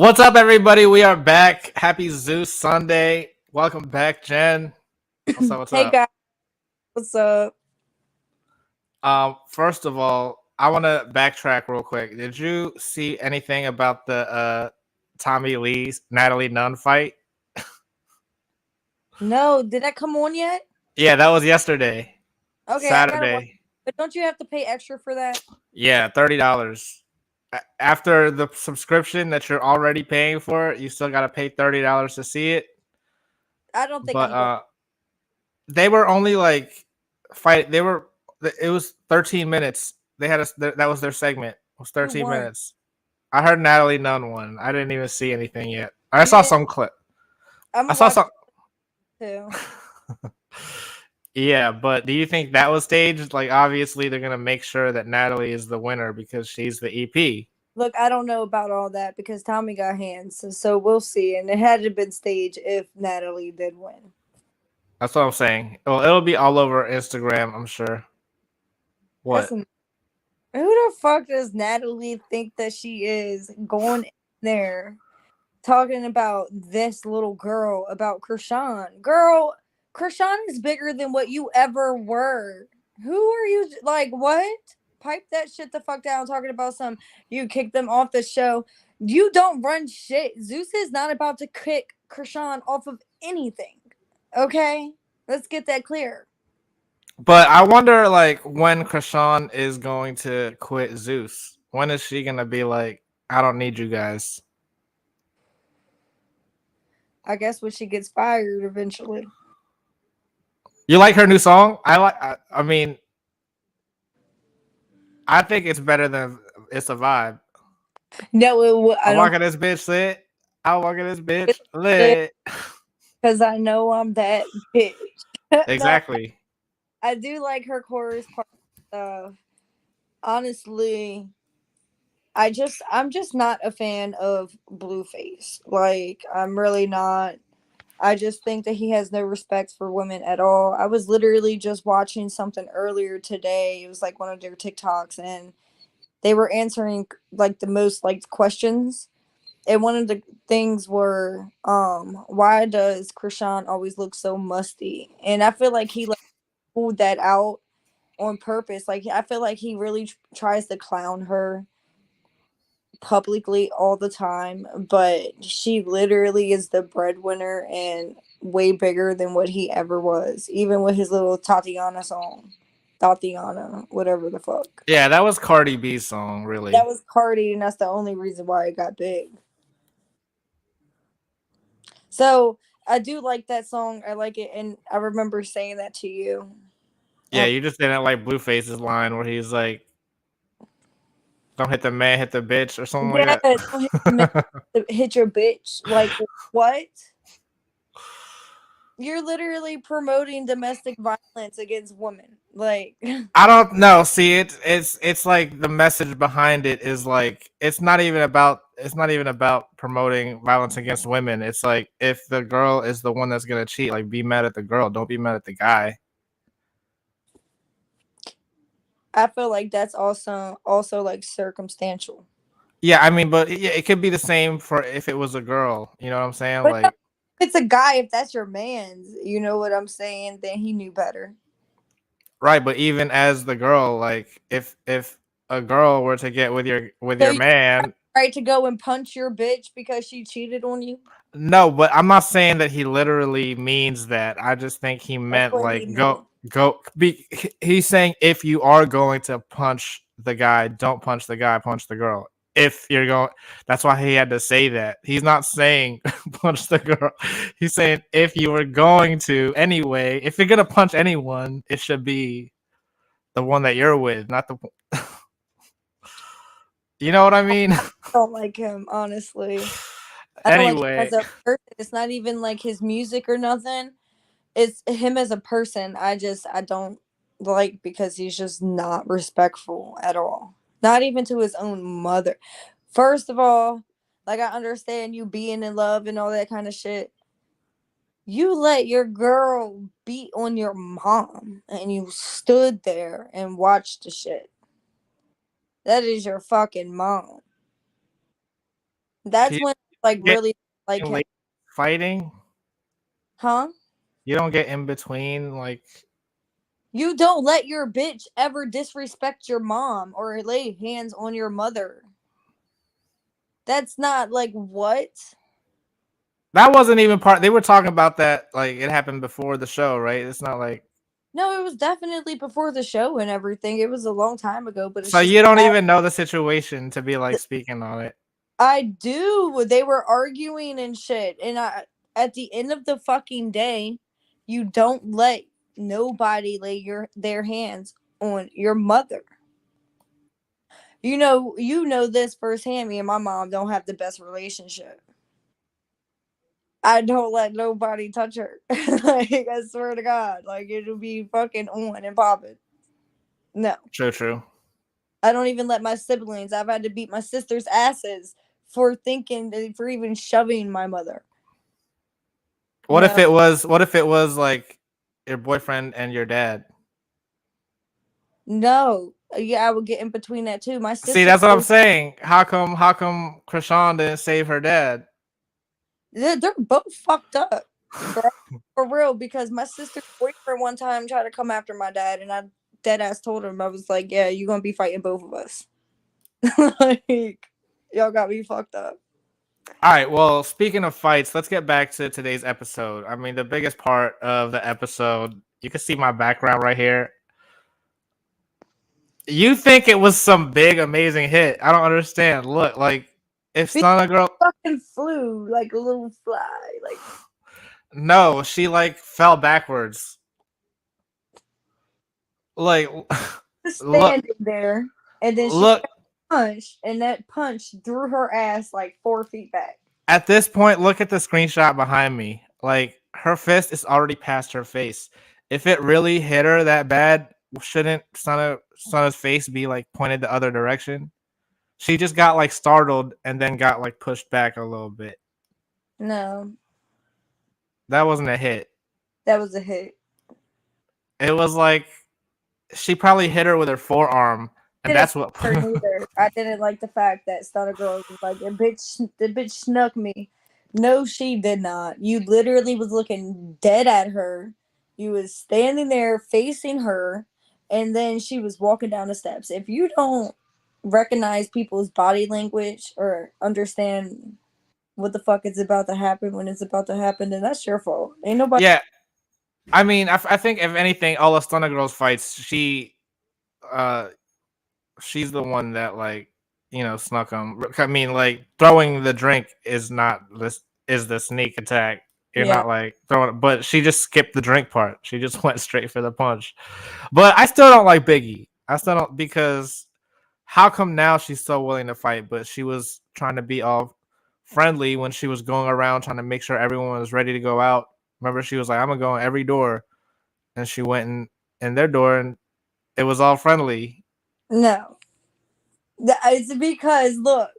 What's up, everybody? We are back. Happy Zeus Sunday. Welcome back, Jen. What's up? What's Hey up? guys, what's up? First of all, I want to backtrack real quick. Did you see anything about the Tommy Lee's Natalie Nunn fight? No, did that come on yet? Yeah, that was yesterday, Okay, I gotta watch. Saturday. But don't you have to pay extra for that? Yeah, $30. After the subscription that you're already paying for, you still got to pay $30 to see it. I don't think But I'm going. they were only like fight. They were. It was 13 minutes. They had that was their segment. It was Who 13 won? minutes. I heard Natalie Nunn won. I didn't even see anything yet. I You saw didn't. some clip. I'm I gonna saw watch some. it too. Yeah, but do you think that was staged? Like, obviously, they're gonna make sure that Natalie is the winner because she's the EP. Look, I don't know about all that because Tommy got hands, so we'll see. And it had to been staged if Natalie did win. That's what I'm saying. Well, it'll be all over Instagram, I'm sure. That's What? who the fuck does Natalie think that she is going in there talking about this little girl about Krishan? Girl, Krishan is bigger than what you ever were. Who are you? Like, what? Pipe that shit the fuck down. Talking about some, you kick them off the show. You don't run shit. Zeus is not about to kick Krishan off of anything. Okay? Let's get that clear. But I wonder, like, when Krishan is going to quit Zeus. When is she gonna be like, I don't need you guys? I guess when she gets fired eventually. You like her new song? I like. I mean, I think it's better than it's a vibe. No, I I'm don't walking this bitch lit. I'm walking this bitch lit. because I know I'm that bitch. No, Exactly. I do like her chorus part stuff. Honestly, I'm just not a fan of Blueface. Like, I'm really not. I just think that he has no respect for women at all. I was literally just watching something earlier today. It was like one of their TikToks, and they were answering like the most liked questions. And one of the things were, why does Krishan always look so musty? And I feel like he like pulled that out on purpose. Like, I feel like he really tries to clown her publicly all the time, but she literally is the breadwinner and way bigger than what he ever was, even with his little Tatiana song. Tatiana, whatever the fuck. Yeah, that was Cardi B's song, That really. was Cardi, and that's the only reason why it got big. So I do like that song. I like it, and I remember saying that to you. Yeah, you just didn't like Blueface's line where he's like, "Don't hit the man, hit the bitch" or something like Yeah, don't hit the man, that. hit your bitch. Like, what? You're literally promoting domestic violence against women. Like, I don't know. See, it's like the message behind it is like it's not even about promoting violence against women. It's like if the girl is the one that's gonna cheat, like be mad at the girl, don't be mad at the guy. I feel like that's also like circumstantial. Yeah, I mean, but yeah, it could be the same for if it was a girl. You know what I'm saying? But no, Like, if it's a guy, if that's your man's, you know what I'm saying, then he knew better. right? But even as the girl, like if a girl were to get with So your you man. right to go and punch your bitch because she cheated on you? No, but I'm not saying that he literally means that. I just think he That's meant what he like meant. go be he's saying if you are going to punch the guy, don't punch the guy, punch the girl. If you're going That's why he had to say that. He's not saying punch the girl. He's saying if you were going to anyway, if you're going to punch anyone, it should be the one that you're with, not the You know what I mean? I don't like him, honestly. I don't like him Anyway, as a person. It's not even like his music or nothing. It's him as a person. I don't like because he's just not respectful at all. Not even to his own mother. First of all, like, I understand you being in love and all that kind of shit. You let your girl beat on your mom and you stood there and watched the shit. That is your fucking mom. That's he when like Get really like in him. late fighting. Huh? You don't get in between like. You don't let your bitch ever disrespect your mom or lay hands on your mother. That's not like what? That wasn't even part. They were talking about that like it happened before the show, right? It's not like No, it was definitely before the show and everything. It was a long time ago, but it's so just you don't even know the situation to be like speaking on it. I do. They were arguing and shit. And at the end of the fucking day, you don't let nobody lay their hands on your mother. You know this firsthand. Me and my mom don't have the best relationship. I don't let nobody touch her. Like I swear to God, like it'll be fucking on and popping. No, True, true. I don't even let my siblings. I've had to beat my sister's asses for even shoving my mother. What if No, it was? What if it was like your boyfriend and your dad? no. Yeah, I would get in between that too. My See, sister, that's what I'm saying. How come? How come Krishan didn't save her dad? they're both fucked up, bro. For real, because my sister's boyfriend one time tried to come after my dad, and I dead ass told him I was like, "Yeah, you're gonna be fighting both of us." Like, y'all got me fucked up. All right. Well, speaking of fights, let's get back to today's episode. I mean, the biggest part of the episode, you can see my background right here. You think it was some big, amazing hit? I don't understand. Look, like if Bitch Stunna Girl, fucking flew like a little fly, like no, she like fell backwards. Like, just look, standing there, and then she look. punched, and that punch threw her ass like 4 feet back. At this point, look at the screenshot behind me. Like her fist is already past her face. If it really hit her that bad, shouldn't Stunna's face be like pointed the other direction? She just got like startled and then got like pushed back a little bit. No, That wasn't a hit. that was a hit. It was like she probably hit her with her forearm, and Didn't that's what. her neither. I didn't like the fact that Stunner Girls was like, the bitch snuck me. No, she did not. You literally was looking dead at her. You was standing there facing her, and then she was walking down the steps. If you don't recognize people's body language or understand what the fuck is about to happen when it's about to happen, then that's your fault. Ain't nobody. Yeah, I mean, I think if anything, all of Stunna Girls fights, uh, she's the one that like snuck him. I mean, like throwing the drink is not this is the sneak attack. You're Yeah, not like throwing it, but she just skipped the drink part. She just went straight for the punch. But I still don't like Biggie. I still don't because how come now she's so willing to fight, but she was trying to be all friendly when she was going around trying to make sure everyone was ready to go out. Remember, she was like, "I'm gonna go in every door," and she went in their door, and it was all friendly. no. It's because look,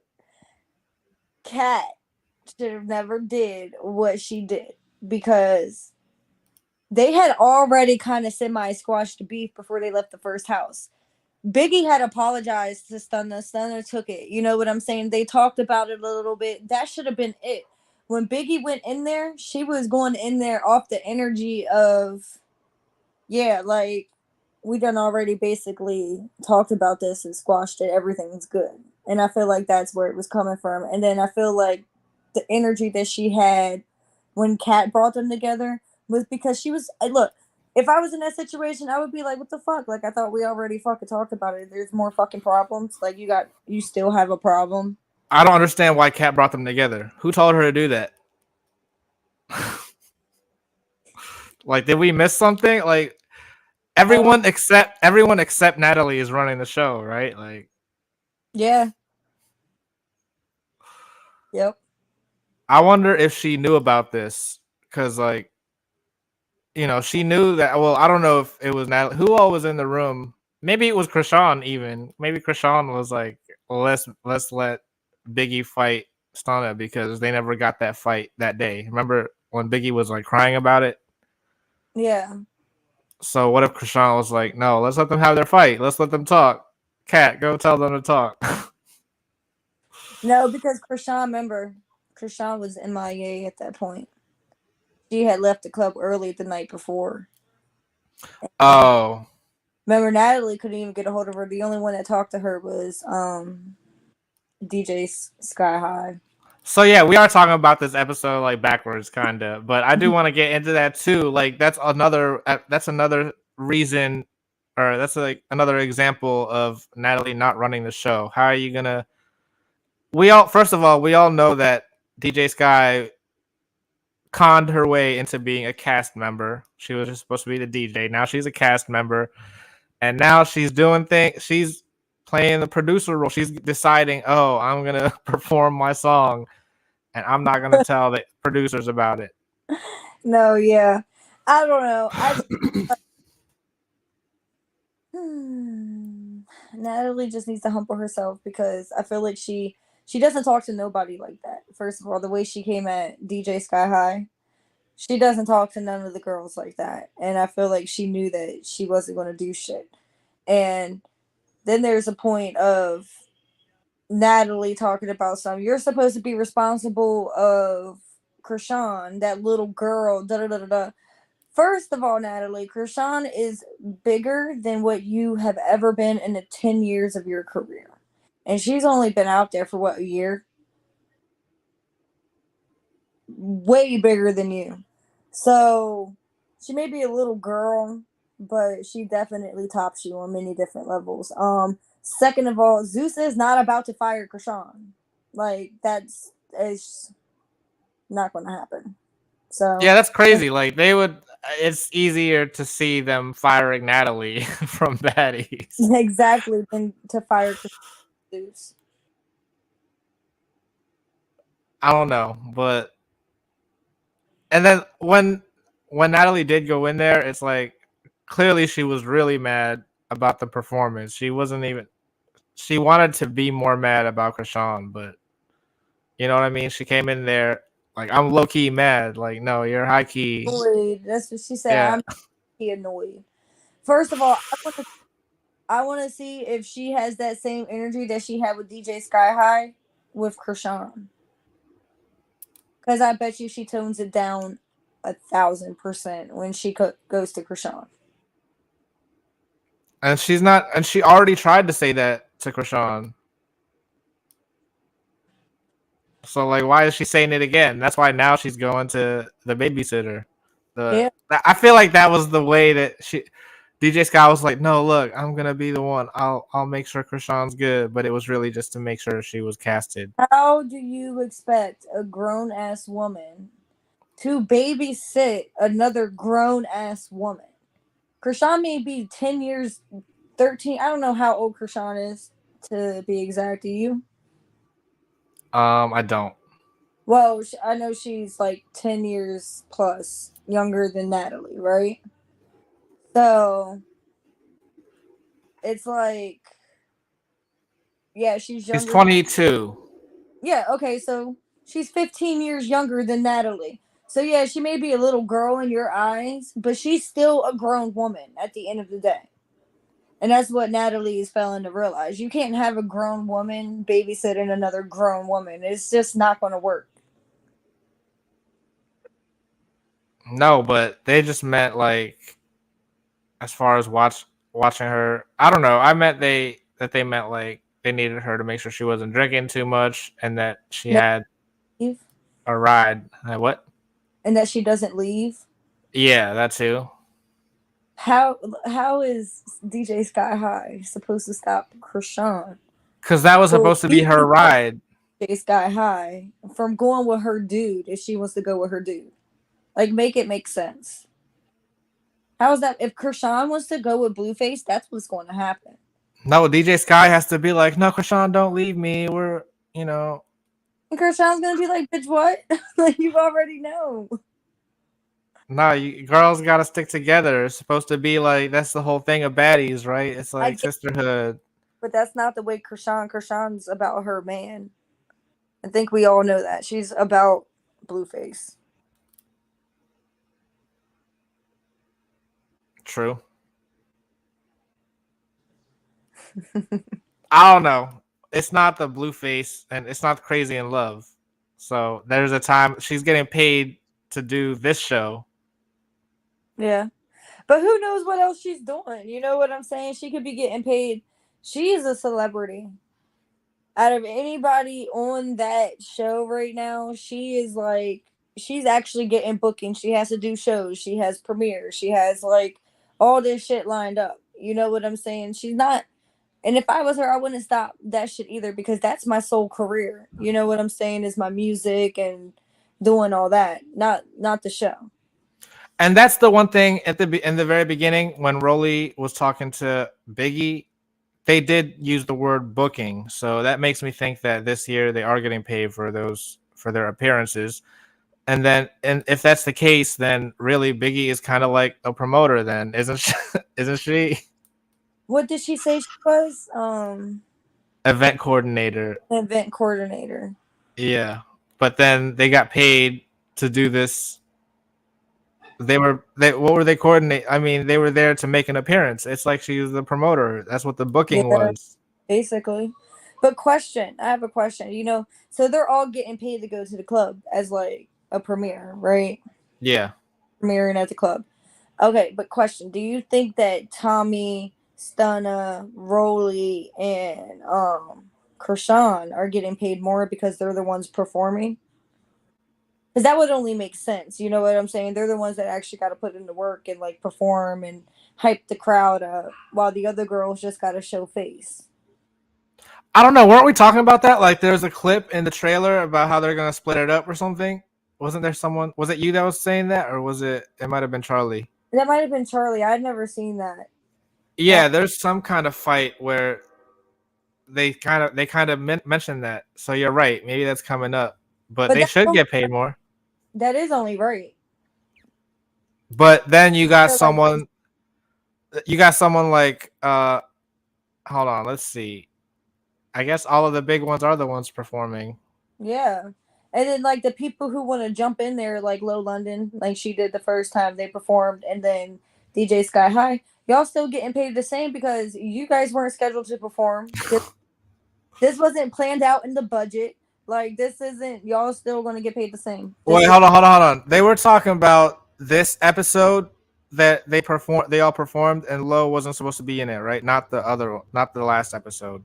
Cat should have never did what she did because they had already kind of semi squashed the beef before they left the first house. Biggie had apologized to Stunner. Stunner took it. You know what I'm saying? They talked about it a little bit. That should have been it. When Biggie went in there, she was going in there off the energy of, yeah, like we done already basically talked about this and squashed it. Everything's good. And I feel like that's where it was coming from. And then I feel like the energy that she had when Kat brought them together was because she was look, if I was in that situation, I would be like, what the fuck? Like I thought we already fucking talked about it. There's more fucking problems. Like you still have a problem. I don't understand why Kat brought them together. Who told her to do that? Like, did we miss something? Like, No. everyone except Natalie is running the show, right? Like, Yeah. Yep. I wonder if she knew about this because, like, she knew that. Well, I don't know if it was Natalie. Who all was in the room? Maybe it was Krishan. Even maybe Krishan was like, well, let's let Biggie fight Stana because they never got that fight that day. Remember when Biggie was like crying about it? Yeah. So what if Krishan was like, no, let's let them have their fight. Let's let them talk. Cat, go tell them to talk. No, because Krishan, remember, Krishan was MIA at that point. She had left the club early the night before. Oh, Remember, Natalie couldn't even get a hold of her. The only one that talked to her was DJ Sky High. so yeah, we are talking about this episode like backwards, kind of. But I do want to get into that too. Like that's another reason, or that's like another example of Natalie not running the show. How are you gonna? We all first of all we all know that DJ Sky conned her way into being a cast member. She was just supposed to be the DJ. Now she's a cast member, and now she's doing things. She's playing the producer role. She's deciding, oh, I'm gonna perform my song, and I'm not gonna tell the producers about it. No, yeah. I don't know. Natalie just needs to humble herself because I feel like she doesn't talk to nobody like that. First of all, the way she came at DJ Sky High, she doesn't talk to none of the girls like that. And I feel like she knew that she wasn't going to do shit. And then there's a point of Natalie talking about something. You're supposed to be responsible of Krishan, that little girl, da da da da da. First of all, Natalie, Krishan is bigger than what you have ever been in the 10 years of your career. And she's only been out there for what, a year? Way bigger than you. So she may be a little girl, but she definitely tops you on many different levels. Second of all, Zeus is not about to fire Krishan. Like that's it's not gonna happen. So Yeah, that's crazy. Like they would. It's easier to see them firing Natalie from Baddies. exactly than to fire Zeus. I don't know, but and then when Natalie did go in there, it's like clearly she was really mad about the performance. She wasn't even. She wanted to be more mad about Krishan, but you know what I mean. She came in there like I'm low key mad. Like no, you're high key. Annoyed. That's what she said. Yeah, I'm annoyed. First of all, I want to see if she has that same energy that she had with DJ Sky High with Krishan. Because I bet you she tones it down 1,000% when she goes to Krishan. and she's not. And she already tried to say that to Krishan. So like, why is she saying it again? That's why now she's going to the babysitter. The Yeah. I feel like that was the way that DJ Scott was like, no, look, I'm gonna be the one. I'll make sure Krishan's good, but it was really just to make sure she was casted. How do you expect a grown ass woman to babysit another grown ass woman? Krishan may be 10 years, 13. I don't know how old Krishan is to be exact. Do you? I don't. Well, I know she's like 10 years plus younger than Natalie, right? So it's like, yeah, she's She's younger. 22. Yeah, okay, so she's 15 years younger than Natalie. So yeah, she may be a little girl in your eyes, but she's still a grown woman at the end of the day. And that's what Natalie is failing to realize. You can't have a grown woman babysitting another grown woman. It's just not going to work. No, but they just meant like as far as watching her. I don't know. I meant they meant like they needed her to make sure she wasn't drinking too much and that she No had leave, a ride. What? and that she doesn't leave. Yeah, that too. How is DJ Sky High supposed to stop Krishan? Because that was Well, supposed to be he her can stop ride. DJ Sky High from going with her dude if she wants to go with her dude. Like, make it make sense. How is that? If Krishan wants to go with Blueface, that's what's going to happen. No, DJ Sky has to be like, no, Krishan, don't leave me. We're, you know, And Krishan's going to be like, bitch, what? Like, you already know. no, girls got to stick together. It's supposed to be like, that's the whole thing of Baddies, right? It's I like get, sisterhood. but that's not the way Krishan's about her man. I think we all know that. She's about Blueface. True. I don't know. It's not the blue face and it's not crazy in love. So there's a time she's getting paid to do this show. Yeah. But who knows what else she's doing? You know what I'm saying? She could be getting paid. She is a celebrity. Out of anybody on that show right now, she is like she's actually getting booking. She has to do shows. She has premieres. She has like all this shit lined up. You know what I'm saying? She's not. And if I was her, I wouldn't stop that shit either because that's my sole career. You know what I'm saying? Is my music and doing all that, not the show. And that's the one thing at in the very beginning when Rolly was talking to Biggie, they did use the word booking. So that makes me think that this year they are getting paid for those for their appearances. And if that's the case, then really Biggie is kind of like a promoter then, isn't she? Isn't she? What did she say she was? Event coordinator. Event coordinator. Yeah. But then they got paid to do this. They what were they coordinate? I mean, they were there to make an appearance. It's like she was the promoter. That's what the booking Yeah, was. basically. But question, I have a question. So they're all getting paid to go to the club as like a premiere, right? Yeah. Premiering at the club. Okay, but question, do you think that Tommy, Stunna, Rolly, and Krishan are getting paid more because they're the ones performing? Because that would only make sense. You know what I'm saying? They're the ones that actually got to put in the work and like perform and hype the crowd up, while the other girls just got to show face. I don't know. Weren't we talking about that? Like, there's a clip in the trailer about how they're gonna split it up or something. Wasn't there someone? Was it you that was saying that, or was it? It might have been Charlie. That might have been Charlie. I'd never seen that. Uh, Yeah, there's some kind of fight where they kind of mentioned that. So you're right. Maybe that's coming up, but but they should get paid more. that is only right. But then you got They're like, someone. You got someone like. Hold on. Let's see. I guess all of the big ones are the ones performing. yeah. And then like the people who want to jump in there, like Low London, like she did the first time they performed, and then DJ Sky High, y'all still getting paid the same because you guys weren't scheduled to perform. This wasn't planned out in the budget. Like this isn't y'all still gonna get paid the same. Wait, hold on. They were talking about this episode that they performed. They all performed, and Lo wasn't supposed to be in it, right? Not the last episode.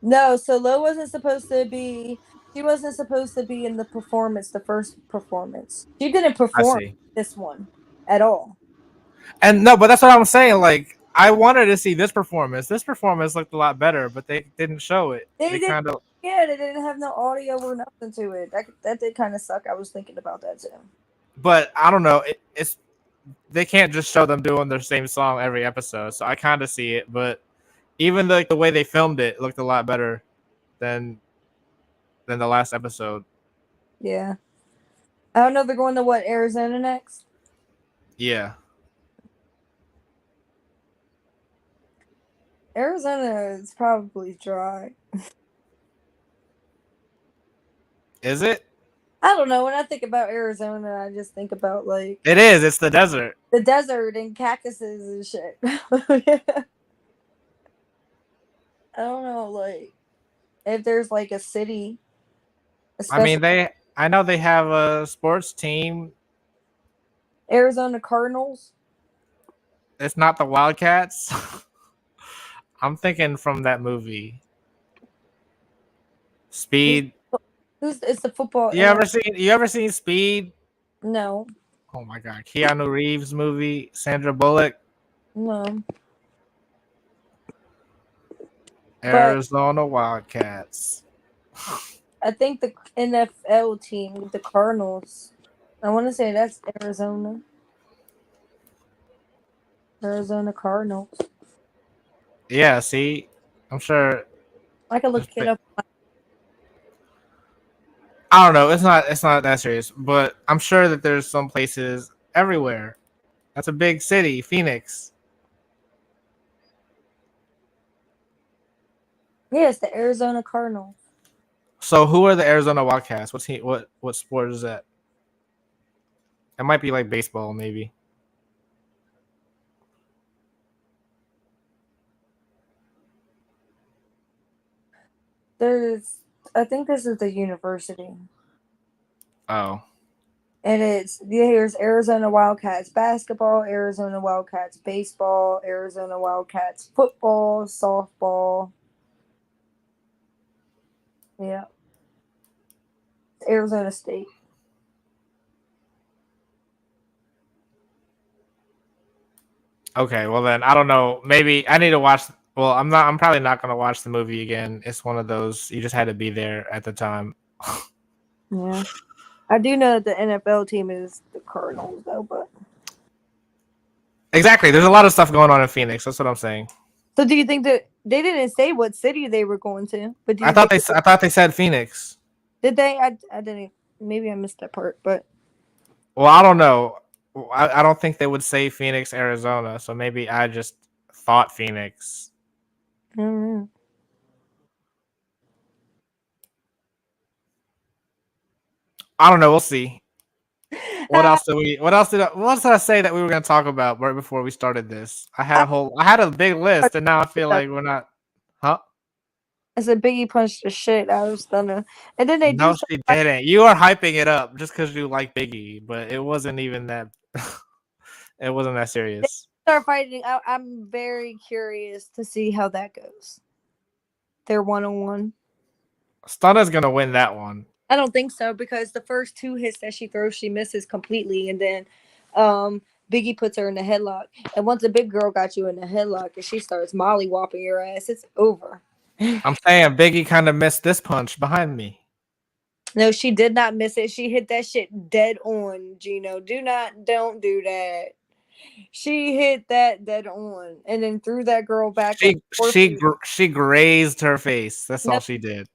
No, so Lo wasn't supposed to be. She wasn't supposed to be in the performance, the first performance. She didn't I perform see. this one at all. And no, but that's what I'm saying. Like, I wanted to see this performance. This performance looked a lot better, but they didn't show it. They They didn't. kind of, Yeah, they didn't have no audio or nothing to it. That did kind of suck. I was thinking about that too. but I don't know. It's they can't just show them doing their same song every episode. So I kind of see it, but even the way they filmed it looked a lot better than the last episode. Yeah, I don't know. They're going to what, Arizona next? Yeah. Arizona is probably dry. Is it? I don't know. When I think about Arizona, I just think about like It is. It's the desert. the desert and cactuses and shit. I don't know, like if there's like a city, I mean, especially I know they have a sports team. Arizona Cardinals. It's not the Wildcats. I'm thinking from that movie, Who's Speed. who's it's the football? You ever seen Speed? No, Oh my god, Keanu Reeves movie, Sandra Bullock, no. But Arizona Wildcats. I think the NFL team, the Cardinals. I want to say that's Arizona. Arizona Cardinals. Yeah, see, I'm sure. I could look it up. I don't know. It's not that serious, but I'm sure that there's some places everywhere. That's a big city, Phoenix. Yes, the Arizona Cardinals. So who are the Arizona Wildcats? What sport is that? It might be like baseball, maybe. There's I think this is the university. Oh, And it's here's Arizona Wildcats basketball, Arizona Wildcats baseball, Arizona Wildcats football, softball. Yeah, Arizona State. okay. Well then, I don't know. Maybe I need to watch. Well, I'm not. I'm probably not gonna watch the movie again. It's one of those you just had to be there at the time. Yeah, I do know that the NFL team is the Cardinals though. But Exactly. There's a lot of stuff going on in Phoenix. That's what I'm saying. so, do you think that they didn't say what city they were going to? But do I you thought think they. I thought they said Phoenix. did they? I didn't. Maybe I missed that part. But Well, I don't know. I don't think they would say Phoenix, Arizona. So maybe I just thought Phoenix. I don't know. I don't know. We'll see. What else did we? What else did I say that we were going to talk about right before we started this? I, I had a big list, and now I feel like we're not. Huh? I said Biggie punched the shit out of Stunner, and then they do No, start she didn't. You are hyping it up just because you like Biggie, but it wasn't even that. It wasn't that serious. fighting. I'm very curious to see how that goes. They're 1-on-1. Stunna's gonna win that one. I don't think so because the first two hits that she throws, she misses completely, and then Biggie puts her in the headlock. And once a big girl got you in the headlock and she starts molly whopping your ass, it's over. I'm saying Biggie kind of missed this punch behind me. No, she did not miss it. She hit that shit dead on, Gino. Don't do that. She hit that dead on and then threw that girl back like four feet. She grazed her face. That's No, all she did.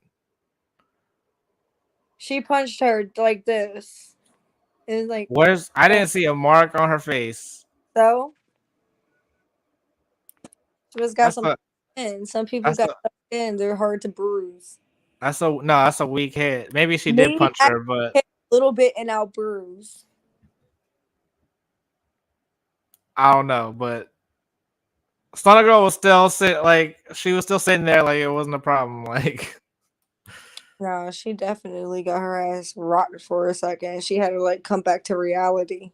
she punched her like this. It was like, Where's I didn't see a mark on her face. so she just got That's some a in. Some people that's got a in. They're hard to bruise. that's a no. That's a weak hit. Maybe she did Me, punch I her, but hit a little bit and I'll bruise. I don't know. But Stunner Girl was still she was still sitting there like it wasn't a problem. Like No, she definitely got her ass rocked for a second. She had to like come back to reality.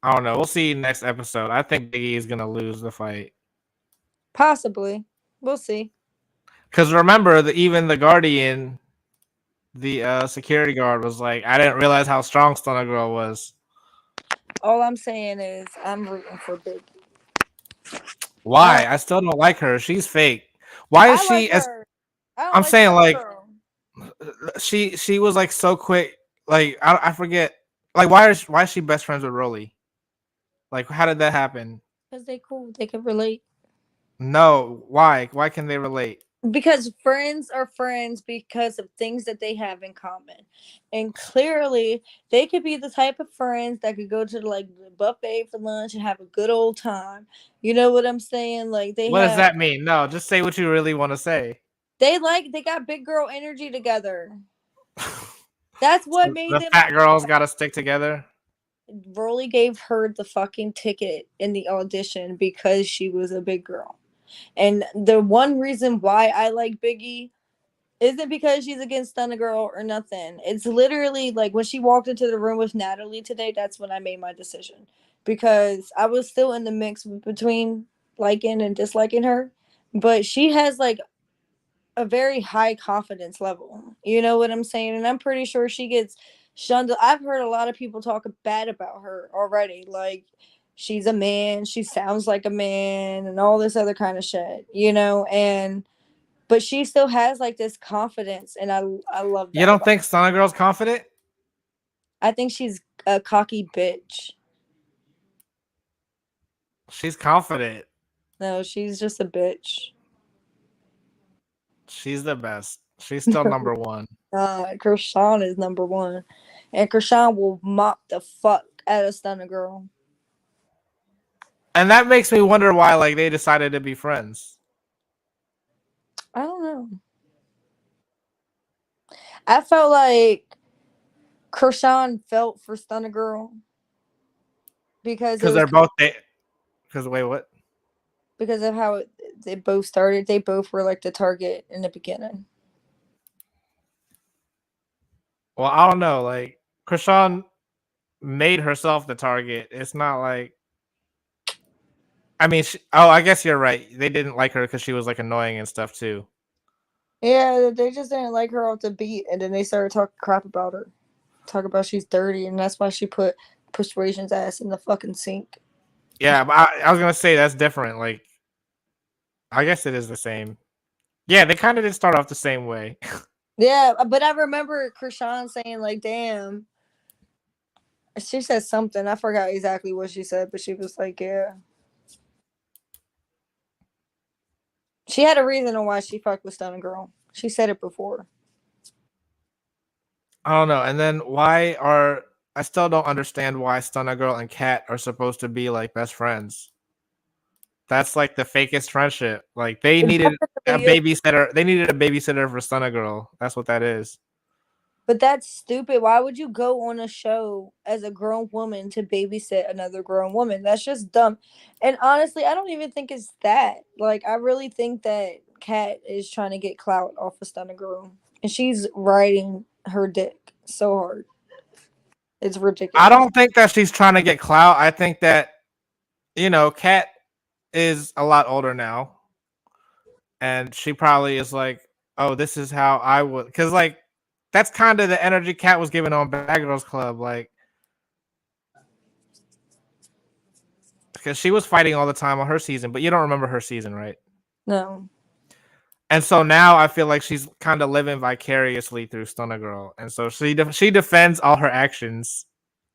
I don't know. We'll see next episode. I think Biggie is gonna lose the fight. Possibly. We'll see. Because remember, even the Guardian, the security guard, was like, I didn't realize how strong Stunner Girl was. All I'm saying is I'm rooting for Biggie. Why? I still don't like her. She's fake. Why is I like she as her. I don't I'm like saying Stunner like Girl she was like so quick. Like I forget. Like why is she best friends with Rolly? Like how did that happen? because they cool. They can relate. No, why? Why can they relate? Because friends are friends because of things that they have in common. And clearly, they could be the type of friends that could go to like the buffet for lunch and have a good old time. You know what I'm saying? Like What does that mean? No, just say what you really want to say. they got big girl energy together. That's what So made the them. fat girls got to stick together. Rolly gave her the fucking ticket in the audition because she was a big girl. And the one reason why I like Biggie isn't because she's against Stunner Girl or nothing. It's literally like when she walked into the room with Natalie today, that's when I made my decision. Because I was still in the mix between liking and disliking her. But she has like a very high confidence level. You know what I'm saying? And I'm pretty sure she gets shunned. I've heard a lot of people talk bad about her already. Like she's a man, she sounds like a man, and all this other kind of shit, you know? And but she still has like this confidence, and I love You that don't about think Stunner Girl's confident? her. I think she's a cocky bitch. She's confident. No, she's just a bitch. She's the best. She's still number one. Krishan is number one. And Krishan will mop the fuck out of Stunner Girl. And that makes me wonder why like they decided to be friends. I don't know. I felt like Krishan felt for Stunner Girl because it Because was they're both because wait, what? because of how they both started. They both were like the target in the beginning. Well, I don't know. Like Krishan made herself the target. It's not like I mean, oh, I guess you're right. They didn't like her because she was like annoying and stuff too. Yeah, they just didn't like her off the beat, and then they started talking crap about her, talk about she's dirty, and that's why she put Persuasion's ass in the fucking sink. Yeah, but I was gonna say that's different. Like, I guess it is the same. Yeah, they kind of did start off the same way. Yeah, but I remember Krishan saying like, "Damn." She said something. I forgot exactly what she said, but she was like, "Yeah." She had a reason on why she fucked with Stunning Girl. She said it before. I don't know. And then why are I still don't understand why Stunna Girl and Kat are supposed to be like best friends. That's like the fakest friendship. Like they It needed a definitely is. babysitter. They needed a babysitter for Stunna Girl. That's what that is. But that's stupid. Why would you go on a show as a grown woman to babysit another grown woman? That's just dumb. And honestly, I don't even think it's that. Like, I really think that Kat is trying to get clout off of Stunner Girl. And she's riding her dick so hard. It's I ridiculous. don't think that she's trying to get clout. I think that Kat is a lot older now, and she probably is like, "Oh, this is how I would," because like that's kind of the energy Kat was giving on Bad Girls Club, like because she was fighting all the time on her season, but you don't remember her season, right? No. And so now I feel like she's kind of living vicariously through Stunna Girl, and so she defends all her actions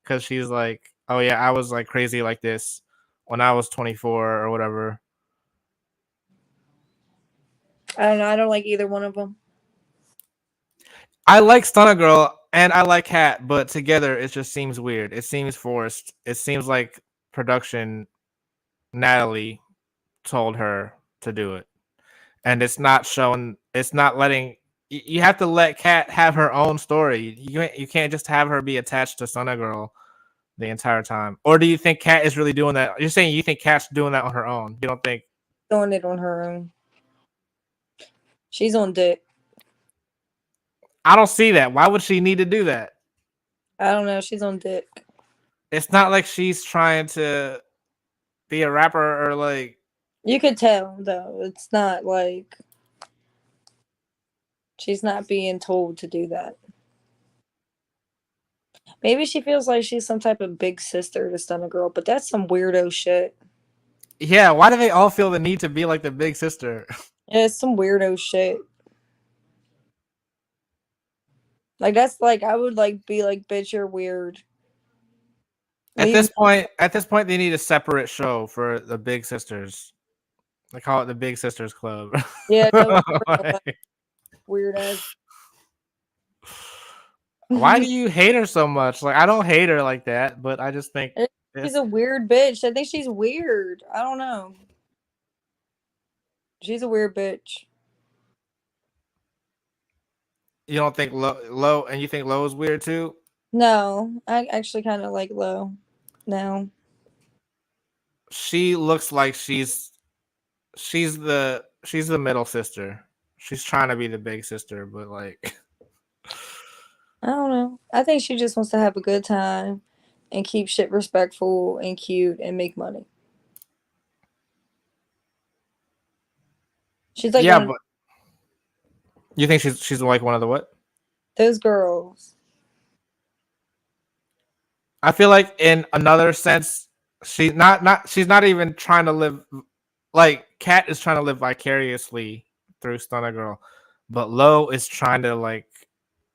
because she's like, "Oh yeah, I was like crazy like this when I was 24 or whatever." I don't know. I don't like either one of them. I like Stunna Girl and I like Kat, but together it just seems weird. It seems forced. It seems like production Natalie told her to do it, and it's not showing. It's not letting. You have to let Kat have her own story. You can't just have her be attached to Stunna Girl the entire time. Or do you think Kat is really doing that? You're saying you think Kat's doing that on her own. You don't think? Doing it on her own. She's on dick. I don't see that. Why would she need to do that? I don't know. She's on dick. It's not like she's trying to be a rapper or like. You could tell, though. It's not like she's not being told to do that. Maybe she feels like she's some type of big sister to Stunner Girl, but that's some weirdo shit. Yeah, why do they all feel the need to be like the big sister? Yeah, it's some weirdo shit. Like that's like I would like be like, bitch, you're weird. At Leave me. this point, they need a separate show for the big sisters. They call it the Big Sisters Club. Yeah, no, Like, weird ass. why do you hate her so much? Like, I don't hate her like that, but I just think She's it's. a weird bitch. I think she's weird. I don't know. She's a weird bitch. You don't think low, and you think low is weird too. No, I actually kind of like Low now. She looks like she's the middle sister. She's trying to be the big sister, but like I don't know. I think she just wants to have a good time and keep shit respectful and cute and make money. She's like yeah, one of but you think she's like one of the what? those girls. I feel like in another sense, she's not even trying to live like Kat is trying to live vicariously through Stunna Girl, but Lo is trying to like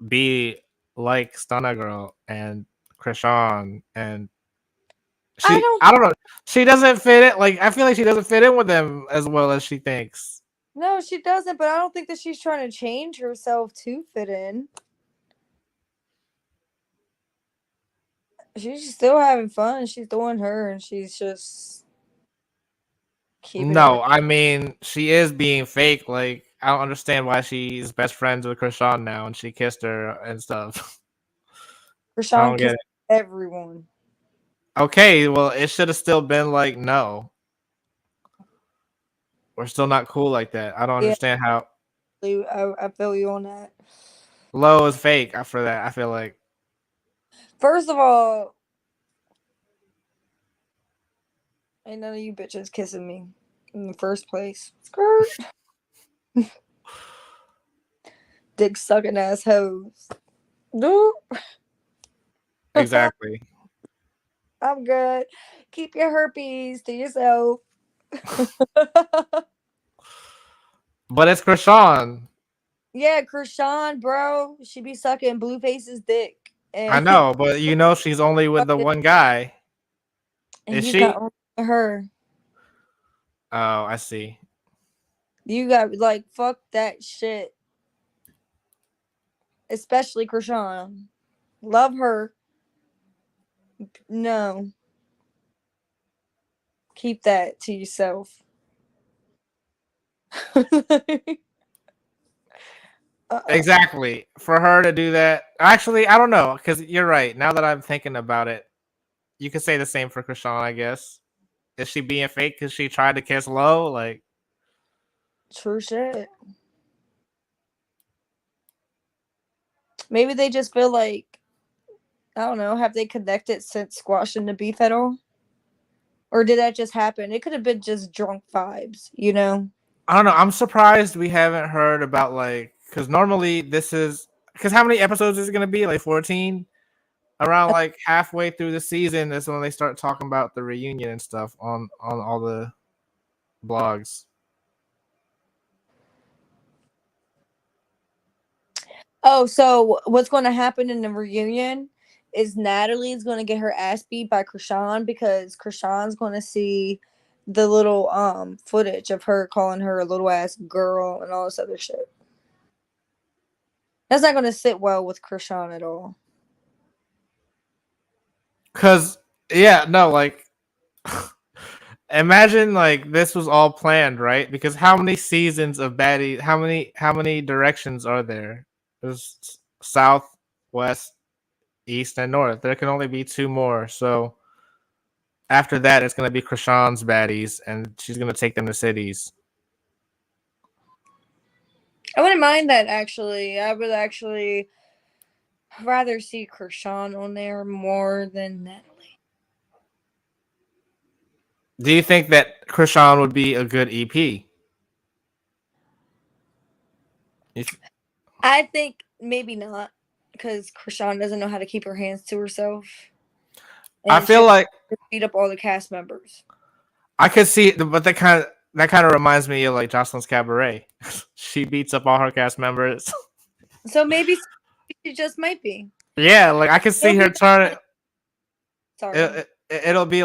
be like Stunna Girl and Krishan and I don't. I don't know. She doesn't fit it. Like I feel like she doesn't fit in with them as well as she thinks. No, she doesn't. But I don't think that she's trying to change herself to fit in. She's still having fun. She's doing her, and she's just keeping it real. No, I mean she is being fake. Like I don't understand why she's best friends with Krishan now and she kissed her and stuff. I Rashawn don't get kissed it. everyone. Okay, well it should have still been like no. we're still not cool like that. I don't Yeah, understand how I feel you on that. low is fake after that. I feel like First of all, ain't none of you bitches kissing me in the first place. Skirt. Dick sucking ass hoes. Dude, exactly. I'm good. Keep your herpes to yourself. But it's Krishan. Yeah, Krishan, bro. She be sucking Blueface's dick. I And, know, but she's only with the one guy. and Is you got she? her. Oh, I see. You got, like, fuck that shit. Especially Krishan. Love her. No. Keep that to yourself. Uh-uh. Exactly. For her to do that. Actually, I don't know, because you're right. Now that I'm thinking about it, you could say the same for Krishan, I guess. Is she being fake because she tried to kiss low? Like, True shit. Maybe they just feel like, I don't know, have they connected since squashing the beef at all? Or did that just happen? It could have been just drunk vibes, you know? I don't know. I'm surprised we haven't heard about, like, because normally this is, because how many episodes is it going to be? Like 14? Around like halfway through the season is when they start talking about the reunion and stuff on all the blogs. Oh, so what's going to happen in the reunion is Natalie's going to get her ass beat by Krishan because Krishan's going to see the little footage of her calling her a little ass girl and all this other shit. That's not going to sit well with Krishan at all. Cause yeah, no, like imagine like this was all planned, right? Because how many seasons of Baddies? How many directions are there? There's south, west, east, and north. There can only be two more. So after that, it's gonna be Krishan's Baddies, and she's gonna take them to cities. I wouldn't mind that actually. I would actually rather see Krishan on there more than Natalie. Do you think that Krishan would be a good EP? I think maybe not because Krishan doesn't know how to keep her hands to herself I and feel she'll like beat up all the cast members. I could see, but that kind of reminds me of like Jocelyn's Cabaret. She beats up all her cast members. So maybe she just might be. Yeah, like I could see It'll her be turn. sorry. It'll be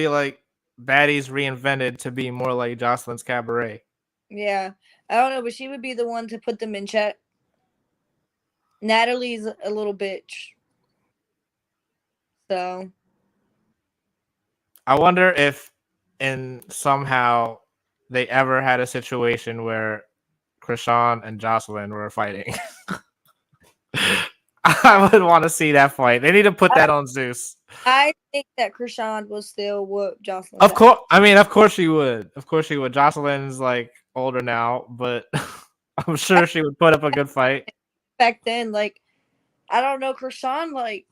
like Baddies reinvented to be more like Jocelyn's Cabaret. Yeah. I don't know, but she would be the one to put them in check. Natalie's a little bitch. So I wonder if, in somehow, they ever had a situation where Krishan and Jocelyn were fighting. I would want to see that fight. They need to put I, that on Zeus. I think that Krishan will still whoop Jocelyn's Of ass. course, I mean, of course she would. Of course she would. Jocelyn's like older now, but I'm sure she would put up a good fight. Back then, like I don't know, Krishan like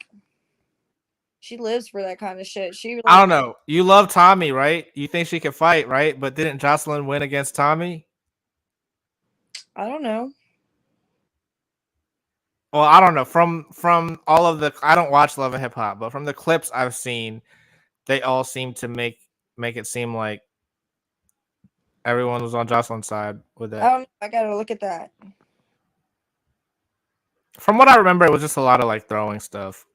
she lives for that kind of shit. She I don't like know. You love Tommy, right? You think she could fight, right? But didn't Jocelyn win against Tommy? I don't know. Well, I don't know. From all of the, I don't watch Love and Hip Hop, but from the clips I've seen, they all seem to make it seem like everyone was on Jocelyn's side with I that. don't know. I gotta look at that. From what I remember, it was just a lot of like throwing stuff.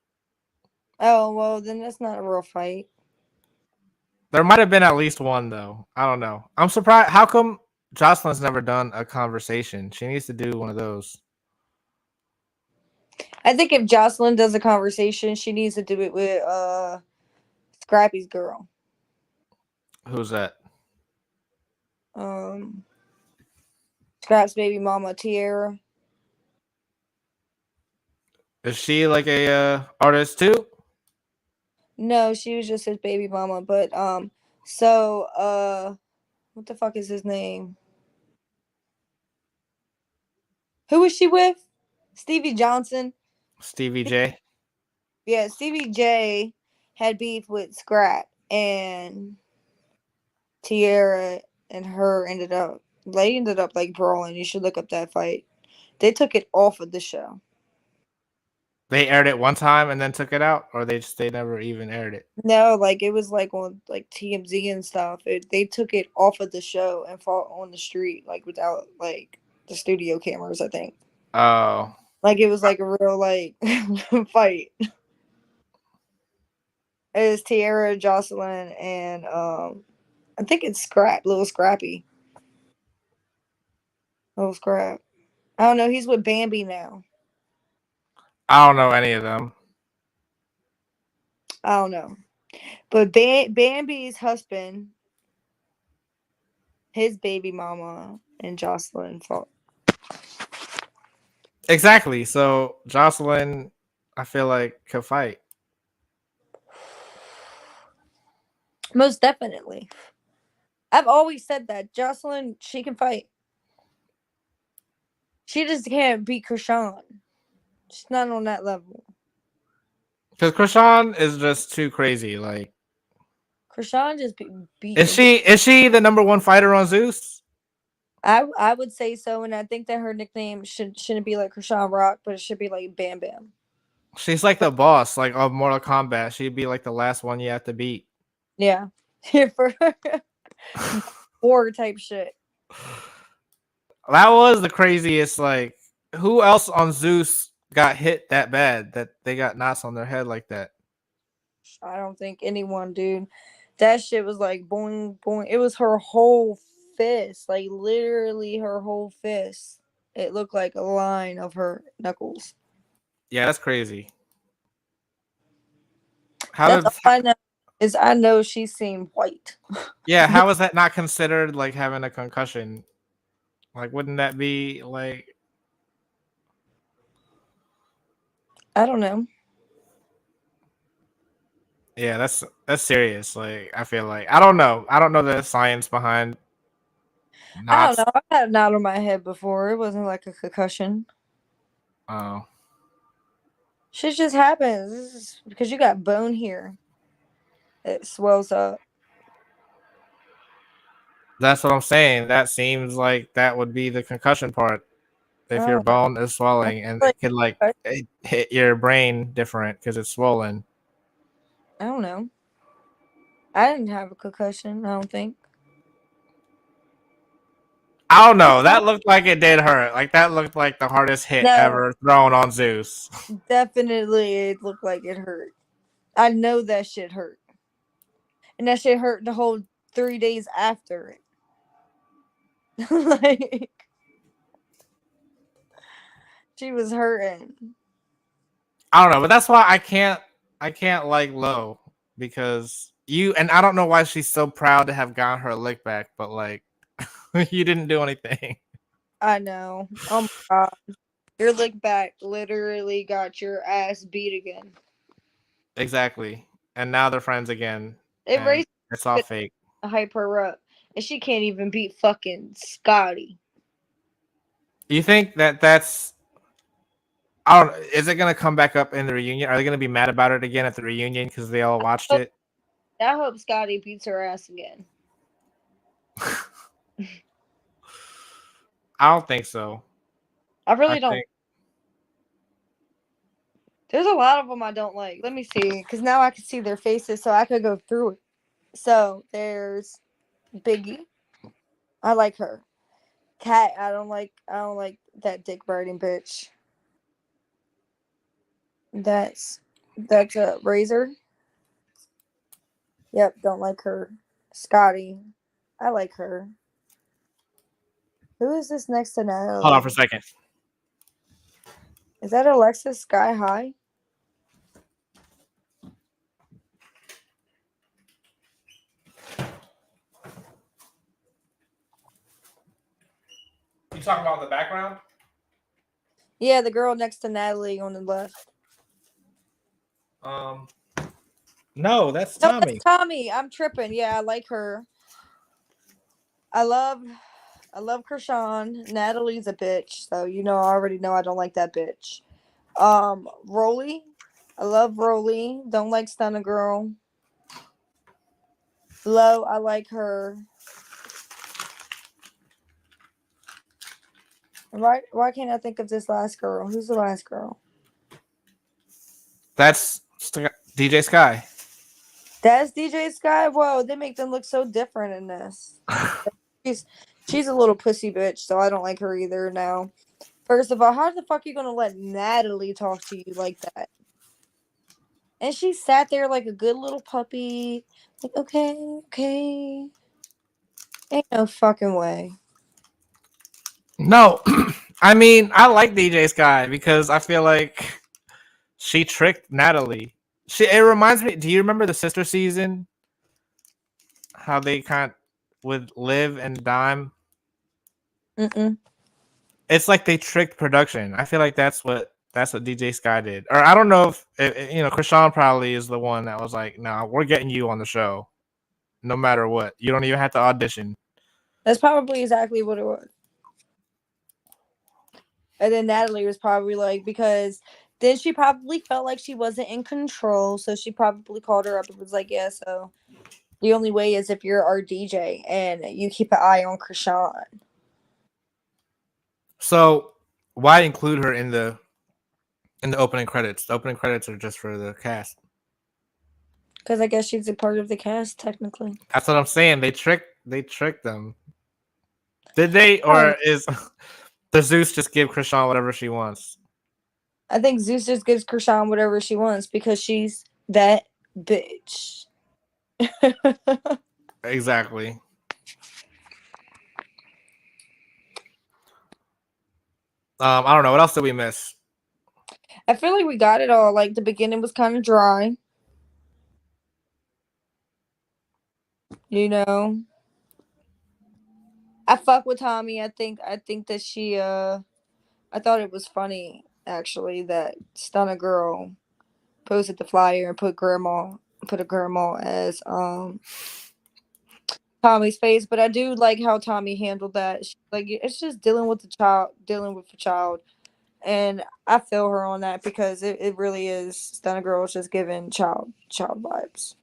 Oh well, then that's not a real fight. There might have been at least one though. I don't know. I'm surprised. How come Jocelyn's never done a conversation? She needs to do one of those. I think if Jocelyn does a conversation, she needs to do it with Scrappy's girl. Who's that? Um, Scrap's baby mama Tiara. Is she like a artist too? No, she was just his baby mama. But so What the fuck is his name? Who was she with? Stevie Johnson. Stevie J. Yeah, Stevie J had beef with Scrap, and Tierra and her ended up like brawling. You should look up that fight. They took it off of the show. They aired it one time and then took it out, or they never even aired it. No, like it was like on like TMZ and stuff. They took it off of the show and fought on the street, like without like the studio cameras. I think Oh, like it was like a real like fight. It was Tierra, Jocelyn, and I think it's Little Scrappy, Little Scrap. I don't know. He's with Bambi now. I don't know any of them. I don't know, but Bambi's husband, his baby mama, and Jocelyn fought. Exactly. So Jocelyn, I feel like could fight. Most definitely. I've always said that Jocelyn, she can fight. She just can't beat Krishan. She's not on that level. Because Krishan is just too crazy. Like, Krishan just beat is the. she the number one fighter on Zeus? I would say so, and I think that her nickname shouldn't be like Krishan Rock, but it should be like Bam Bam. She's like the boss, like of Mortal Kombat. She'd be like the last one you have to beat. Yeah, for war type shit. That was the craziest. Like, who else on Zeus got hit that bad that they got knots on their head like that? I don't think anyone, dude. That shit was like boing boing. It was her whole fist, like literally her whole fist. It looked like a line of her knuckles. Yeah, that's crazy. How That's did? all I know is I know she's seen white. Yeah, how is that not considered like having a concussion? Like, wouldn't that be like? I don't know. Yeah, that's serious. Like, I feel like I don't know. I don't know the science behind I don't knots. know. I had a knot on my head before. It wasn't like a concussion. Oh, Shit just happens. This is because you got bone here. It swells up. that's what I'm saying. That seems like that would be the concussion part. If your Oh, bone is I swelling and feel it like could like hit your brain different because it's swollen. I don't know. I didn't have a concussion. I don't think. I don't know. That looked like it did hurt. Like that looked like the hardest hit No, ever thrown on Zeus. definitely it looked like it hurt. I know that shit hurt. And that shit hurt the whole 3 days after it. Like she was hurting. I don't know, but that's why I can't like Low because you and I don't know why she's so proud to have gotten her lick back, but like you didn't do anything. I know. Oh my god. Your lick back literally got your ass beat again. Exactly. And now they're friends again It and raced it's all fake. to hype her up. And she can't even beat fucking Scotty. You think that that's I don't is it gonna come back up in the reunion? Are they gonna be mad about it again at the reunion because they all watched I it? hope Scotty beats her ass again. I don't think so. I I really don't. think There's a lot of them I don't like. Let me see, because now I can see their faces, so I could go through it. So there's Biggie. I like her. Cat. I don't like. I don't like that dick biting bitch. That's a Razor. Yep, don't like her. Scotty. I like her. Who is this next to hold on Natalie? for a second. Is that Alexis Sky High? You talking about the background? Yeah, the girl next to Natalie on the left. Um no, that's No, Tommy. that's Tommy. I'm tripping. Yeah, I like her. I love I love Krishan. Natalie's a bitch, so I already know I don't like that bitch. Rolly. I love Rolly. Don't like Stunner Girl. Low, I like her. Why can't I think of this last girl? Who's the last girl? That's DJ Sky. That's DJ Sky. Whoa, they make them look so different in this. She's she's a little pussy bitch, so I don't like her either now. First of all, how the fuck you gonna let Natalie talk to you like that? And she sat there like a good little puppy. Like, okay, okay. Ain't no fucking way. No, I mean I like DJ Sky because I feel like she tricked Natalie. It reminds me. Do you remember the sister season? How they kind of would live and dime. Mm-mm. It's like they tricked production. I feel like that's what DJ Sky did. Or I don't know if Krishan probably is the one that was like, "No, we're getting you on the show, no matter what. You don't even have to audition." That's probably exactly what it was. And then Natalie was probably like, because then she probably felt like she wasn't in control. So she probably called her up and was like, yeah, so the only way is if you're our DJ and you keep an eye on Krishan. So why include her in the opening credits? The opening credits are just for the cast. Because I guess she's a part of the cast, technically. That's what I'm saying. They tricked them. Did they, Oh, or is does Zeus just give Krishan whatever she wants? I think Zeus just gives Krishan whatever she wants because she's that bitch. Exactly. I don't know. What else did we miss? I feel like we got it all. Like the beginning was kind of dry, you know. I fuck with Tommy. I think that I thought it was funny actually that Stunner Girl posted the flyer and put a grandma as Tommy's face, but I do like how Tommy handled that. Like it's just dealing with the child, and I feel her on that because it really is Stunner Girl is just giving child vibes.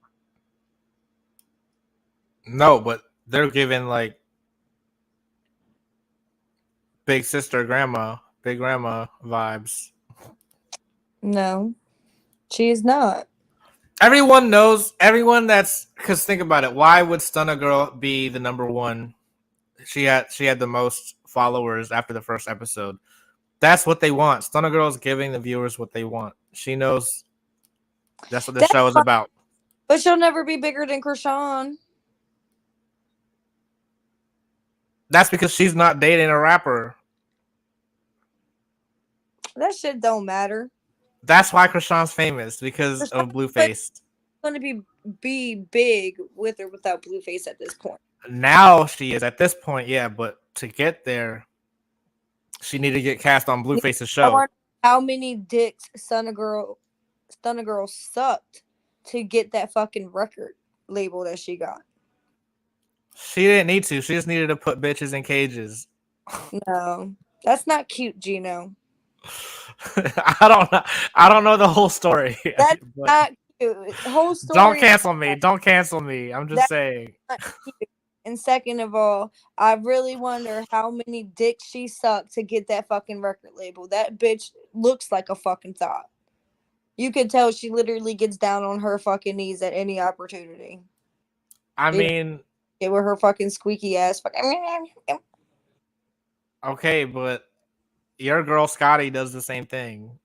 No, but they're giving like big sister, grandma, big grandma vibes. No, she is not. Everyone knows. Everyone that's because think about it. Why would Stunner Girl be the number one? She had the most followers after the first episode. That's what they want. Stunner Girl is giving the viewers what they want. She knows that's what the That's show is fine, about. but she'll never be bigger than Krishan. That's because she's not dating a rapper. That shit don't matter. That's why Krishan's famous because of Krishan's Blueface. going to be big with or without Blueface at this point. Now she is at this point, yeah. But to get there, she needed to get cast on Yeah, Blueface's I show. wonder how many dicks Stunner Girl sucked to get that fucking record label that she got. She didn't need to. She just needed to put bitches in cages. No, that's not cute, Gino. I don't know. I don't know the whole story, That's but not cute. The whole don't story is cancel me. not, Don't cancel me. I'm just that's saying. not cute. And second of all, I really wonder how many dicks she sucked to get that fucking record label. That bitch looks like a fucking thought. You could tell she literally gets down on her fucking knees at any opportunity. I You know, mean, get with her fucking squeaky ass. okay, but your girl Scotty does the same thing.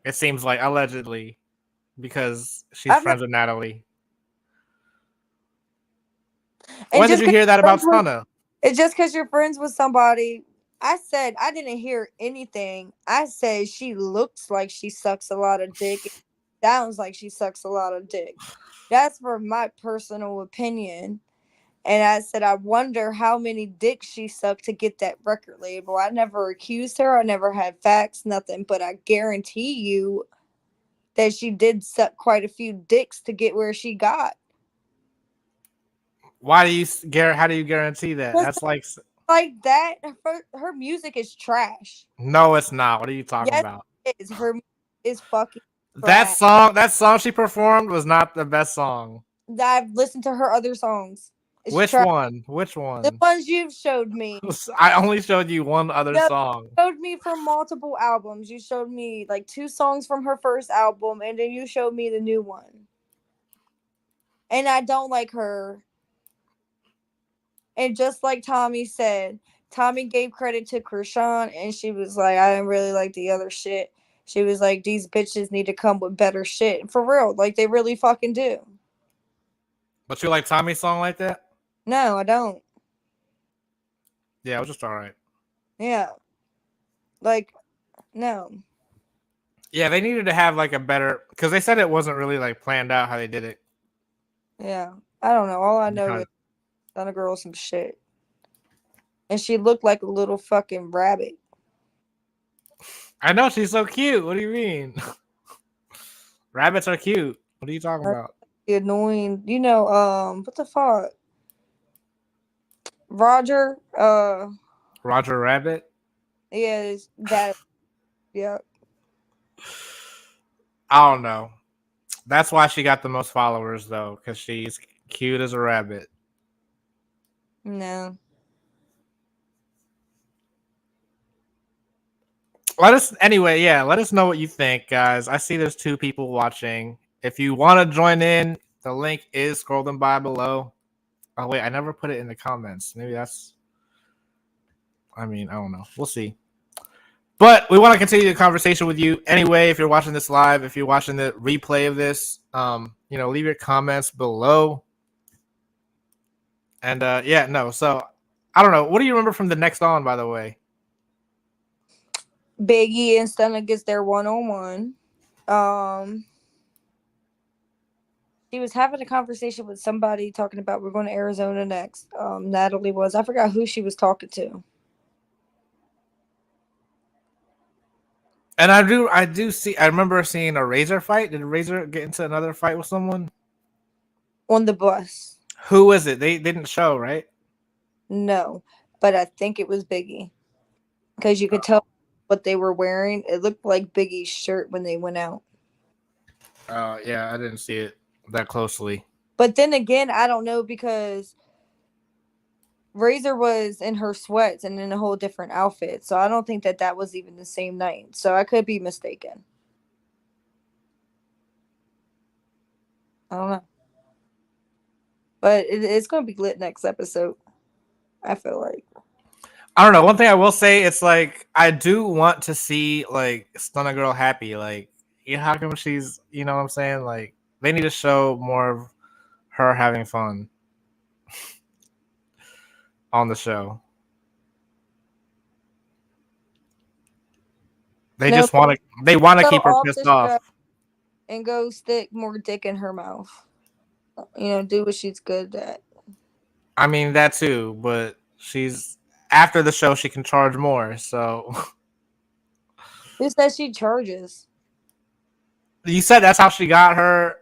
It seems like allegedly because she's I've never, friends with Natalie. and When did you hear that about Stunna? just because you're friends with somebody, I said I didn't hear anything. I said she looks like she sucks a lot of dick. It sounds like she sucks a lot of dick. That's for my personal opinion. And I said, I wonder how many dicks she sucked to get that record label. I never accused her. I never had facts, nothing. But I guarantee you that she did suck quite a few dicks to get where she got. Why do you how do you guarantee that? Just That's like like that, her music is trash. no, it's not. What are you talking Yes, about? it is. Her music is fucking trash. That song she performed was not the best song. I've listened to her other songs. It's Which trash. one? Which The one? ones you've showed me. I only showed you one other No, song. you showed me from multiple albums. You showed me like 2 songs from her first album, and then you showed me the new one. And I don't like her. And just like Tommy said, Tommy gave credit to Krishan, and she was like, I didn't really like the other shit. She was like, these bitches need to come with better shit. For real, like they really fucking do. But you like Tommy's song like that? No, I don't. Yeah, it was just all right. Yeah. Like, no. Yeah, they needed to have like a better because they said it wasn't really like planned out how they did it. Yeah. I don't know. All I know is on a girl some shit. And she looked like a little fucking rabbit. I know she's so cute. What do you mean? Rabbits are cute. What are you talking about? Annoying. You know, what the fuck? Roger, Roger Rabbit? is that, yeah. I don't know. That's why she got the most followers though, because she's cute as a rabbit. No. Let us anyway, yeah, let us know what you think, guys. I see there's 2 people watching. If you want to join in, the link is scrolling by below. Oh wait, I never put it in the comments. Maybe that's I don't know. We'll see. But we want to continue the conversation with you anyway. If you're watching this live, if you're watching the replay of this, leave your comments below. And yeah, no. So I don't know. What do you remember from the next on? By the way, Biggie and Stunna gets their 1-on-1. She was having a conversation with somebody talking about we're going to Arizona next. Natalie was. I forgot who she was talking to. and I do see. I remember seeing a Razor fight. Did Razor get into another fight with someone On the bus. Who was it? They didn't show, right? No, but I think it was Biggie because you could tell what they were wearing. It looked like Biggie's shirt when they went out. Yeah, I didn't see it that closely. But then again, I don't know because Razor was in her sweats and in a whole different outfit. So I don't think that was even the same night. So I could be mistaken. I don't know. But it's going to be lit next episode. I feel like. I don't know. One thing I will say, it's like I do want to see like Stunna Girl happy. Like, how come she's, you know what I'm saying? Like, they need to show more of her having fun on the show. They just want to. They want to keep her pissed off. And go stick more dick in her mouth. Do what she's good at. I mean that too, but she's after the show she can charge more. So Who says she charges? you said that's how she got her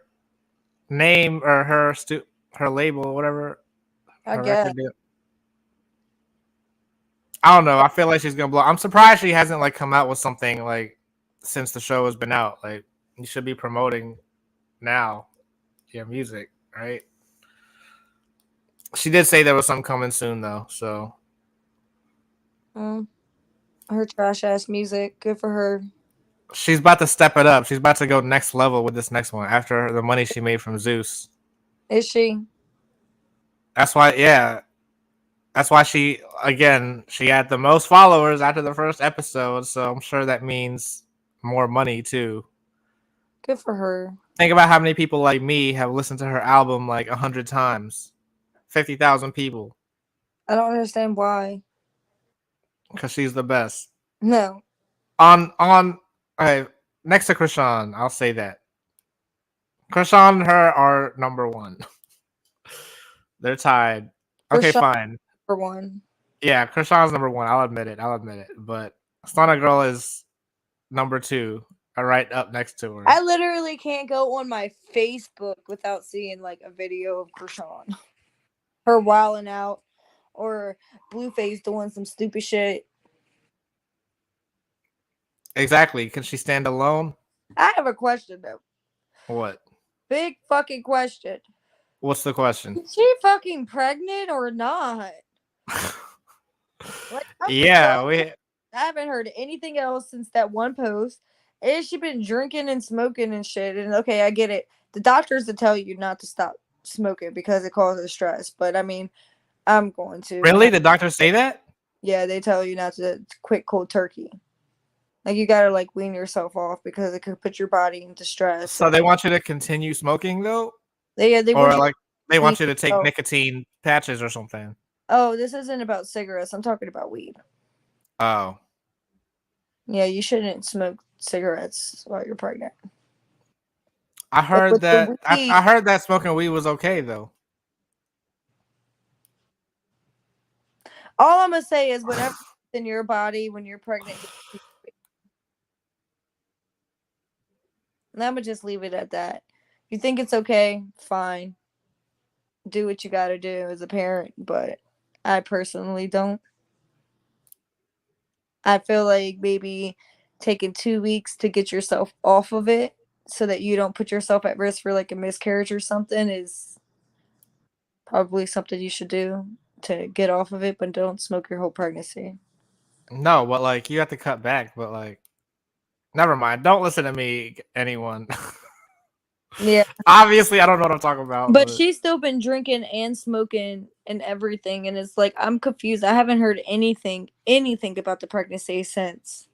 name or her label or whatever. I guess. I don't know. I feel like she's gonna blow. I'm surprised she hasn't like come out with something like since the show has been out. Like you should be promoting now your music, right? She did say there was some coming soon though, so her trash ass music. Good for her. She's about to step it up. She's about to go next level with this next one after the money she made from Zeus. Is she? That's why, yeah. That's why she had the most followers after the first episode, so I'm sure that means more money too. Good for her. Think about how many people like me have listened to her album like 100 times. 50,000 people. I don't understand why. Because she's the best. No. Okay, next to Krishan, I'll say that. Krishan and her are number 1. They're tied. Okay, Krishan fine. Number 1. Yeah, Krishan's number 1. I'll admit it. But Stunna Girl is number 2, right up next to her. I literally can't go on my Facebook without seeing like a video of Krishan. her wilding out or Blueface doing some stupid shit. Exactly. Can she stand alone? I have a question though. What? Big fucking question. What's the question? Is she fucking pregnant or not? Like I'm Yeah, so we. I haven't heard anything else since that one post. Is she been drinking and smoking and shit? And okay, I get it. The doctors will tell you not to stop smoking because it causes stress. But I mean, I'm going to, and Really? The doctors say that? yeah, they tell you not to quit cold turkey. Like you gotta like wean yourself off because it could put your body into stress. So they want you to continue smoking though, They want or you to like they wean want you to take yourself. nicotine patches or something. Oh, this isn't about cigarettes. I'm talking about weed. Oh, Yeah, you shouldn't smoke cigarettes while you're pregnant. I And heard with the that. weed, I heard that smoking weed was okay though. all I'm gonna say is whatever in your body when you're pregnant. And I'm gonna just leave it at that. If you think it's okay, fine. Do what you gotta do as a parent, but I personally don't. I feel like maybe taking 2 weeks to get yourself off of it so that you don't put yourself at risk for like a miscarriage or something is probably something you should do to get off of it, but don't smoke your whole pregnancy. No, but like you have to cut back. But like, never mind. Don't listen to me, anyone. Yeah. Obviously, I don't know what I'm talking about, But but she's still been drinking and smoking and everything, and it's like I'm confused. I haven't heard anything about the pregnancy since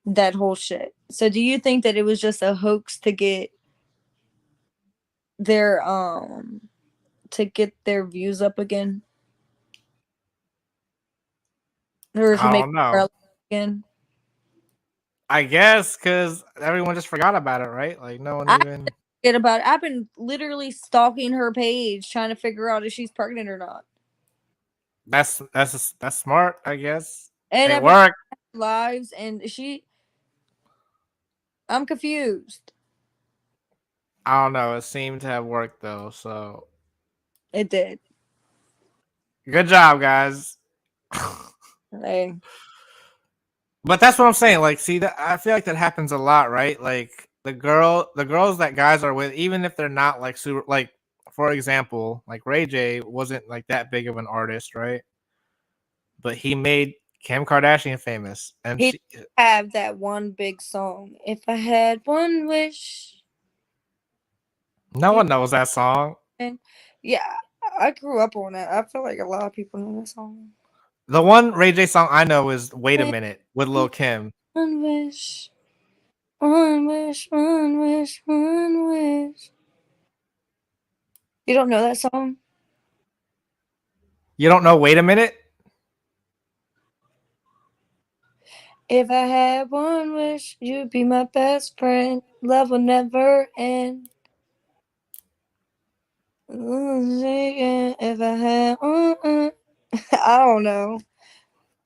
that whole shit. So do you think that it was just a hoax their to get their views up again? Or to I make don't her know. relevant again? I guess because everyone just forgot about it, right? Like no one I even. forget about it. I've been literally stalking her page trying to figure out if she's pregnant or not. That's smart, I guess. And It I've been worked. lives and I'm confused. I don't know. It seemed to have worked though. So It did. good job, guys. Like, But that's what I'm saying. Like, see, that I feel like that happens a lot, right? Like the girls that guys are with, even if they're not like super, like for example, like Ray J wasn't like that big of an artist, right? But he made Kim Kardashian famous, and he she, have that one big song. If I had one wish, no you one knows that song. can. Yeah, I grew up on that. I feel like a lot of people know that song. The one Ray J song I know is "Wait a Minute" with Lil Kim. One wish, one wish, one wish, one wish. You don't know that song? You don't know "Wait a Minute"? If I had one wish, you'd be my best friend. Love will never end. If I had, I don't know.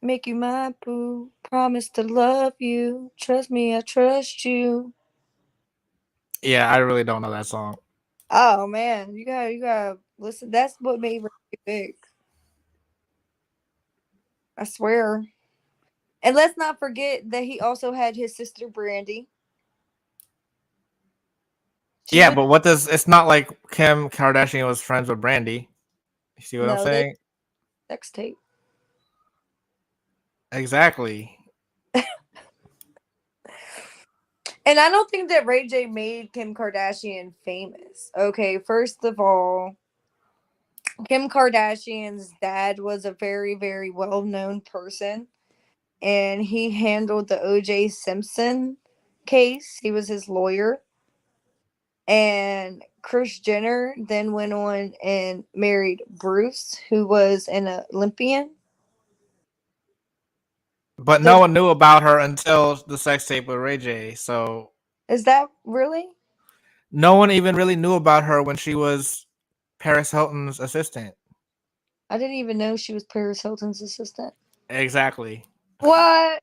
Make you my boo. Promise to love you. Trust me, I trust you. Yeah, I really don't know that song. Oh man, you gotta listen. That's what made Ray big. I swear. And let's not forget that he also had his sister Brandy. She Yeah, was but what does? It's not like Kim Kardashian was friends with Brandy. You see what I'm no, they saying? sex tape. Exactly. And I don't think that Ray J made Kim Kardashian famous. Okay, first of all, Kim Kardashian's dad was a very, very well known person, and he handled the OJ Simpson case. He was his lawyer. And Kris Jenner then went on and married Bruce, who was an Olympian. But So, no one knew about her until the sex tape with Ray J. So is that really? no one even really knew about her when she was Paris Hilton's assistant. I didn't even know she was Paris Hilton's assistant. Exactly. What?